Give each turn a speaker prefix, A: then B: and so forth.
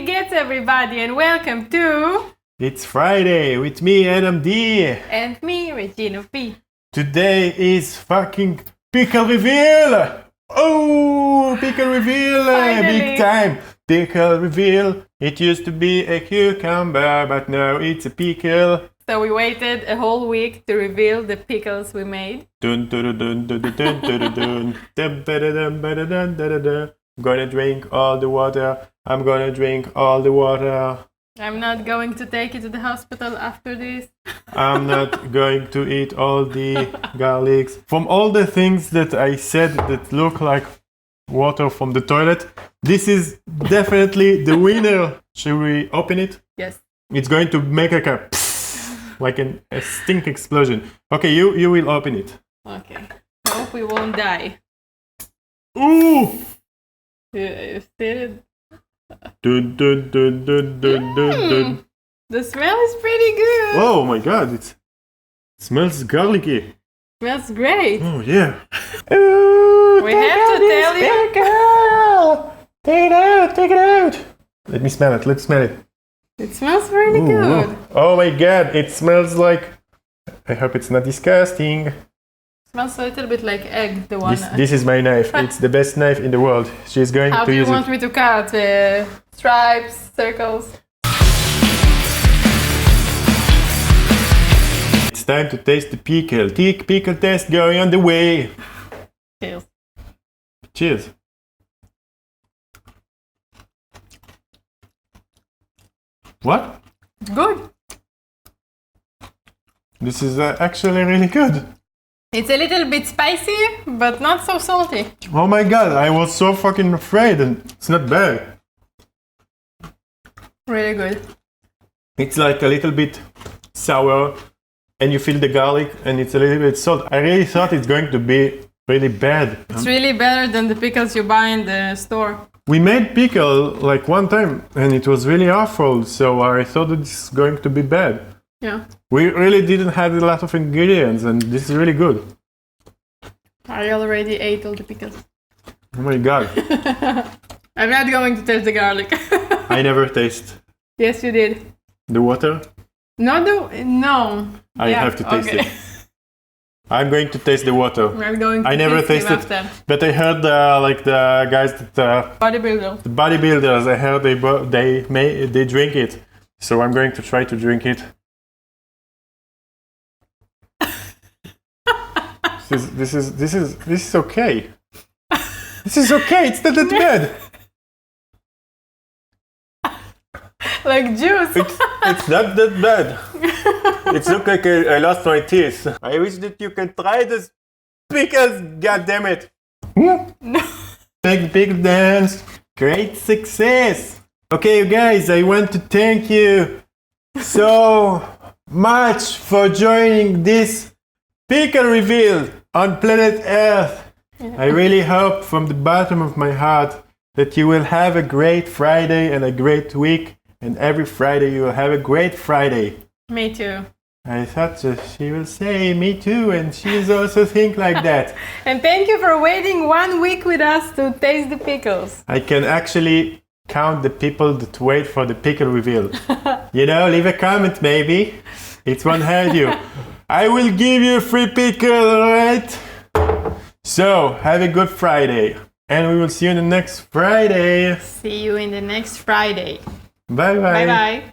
A: Pickles, everybody, and welcome to...
B: It's Friday with me, Adam D.
A: And me, Regina P.
B: Today is fucking pickle reveal! Oh, pickle reveal!
A: Finally.
B: Big time! Pickle reveal. It used to be a cucumber, but now it's a pickle.
A: So we waited a whole week to reveal the pickles we made.
B: Dun dun dun dun dun dun dun dun dun dun dun dun dun dun. I'm gonna drink all the water. I'm gonna drink all the water.
A: I'm not going to take you to the hospital after this.
B: I'm not going to eat all the garlics. From all the things that I said that look like water from the toilet, this is definitely the winner. Should we open it?
A: Yes.
B: It's going to make like a a stink explosion. Okay, you will open it.
A: Okay. I hope we won't die.
B: Ooh!
A: You see it?
B: Dun dun dun dun dun dun dun.
A: The smell is pretty good.
B: Oh my god, it smells garlicky.
A: Smells great.
B: Oh yeah.
A: We have to tell you.
B: Take it out, take it out. Let me smell it, let's smell it.
A: It smells really
B: Ooh,
A: good.
B: ooh. Oh my god, it smells like... I hope it's not disgusting.
A: Smells a little bit like egg, the one.
B: This is my knife. It's the best knife in the world. She's going
A: How
B: to
A: do you
B: use
A: want
B: it.
A: me to cut? Stripes, circles?
B: It's time to taste the pickle. Pickle test going on the way.
A: Cheers.
B: Cheers. What?
A: Good.
B: This is actually really good.
A: It's a little bit spicy, but not so salty.
B: Oh my god, I was so fucking afraid and it's not bad.
A: Really good.
B: It's like a little bit sour and you feel the garlic and it's a little bit salt. I really thought it's going to be really bad.
A: It's really better than the pickles you buy in the store.
B: We made pickle like one time and it was really awful, so I thought it's going to be bad.
A: Yeah.
B: We really didn't have a lot of ingredients and this is really good.
A: I already ate all the pickles.
B: Oh my god.
A: I'm not going to taste the garlic.
B: I never taste
A: Yes, you did.
B: the water.
A: No.
B: I
A: Yeah,
B: have to taste
A: okay.
B: it. I'm going to taste the water.
A: I'm going to
B: I never
A: taste him
B: tasted,
A: after.
B: but I heard like the guys that
A: Bodybuilder.
B: the bodybuilders. I heard they drink it, so I'm going to try to drink it. This is okay. This is okay. It's not that bad.
A: Like juice.
B: It's not that bad. It's look like I lost my teeth. I wish that you can try this because, god damn it.
A: No.
B: Big dance. Great success. Okay, you guys, I want to thank you so much for joining this pickle reveal on planet Earth. I really hope from the bottom of my heart that you will have a great Friday and a great week. And every Friday you will have a great Friday.
A: Me too.
B: I thought she will say me too, and she's also think like that.
A: And thank you for waiting 1 week with us to taste the pickles.
B: I can actually count the people that wait for the pickle reveal. You know, leave a comment maybe. It won't hurt you. I will give you a free pickle, alright? So, have a good Friday. And we will see you in the next Friday.
A: See you in the next Friday.
B: Bye bye.
A: Bye bye.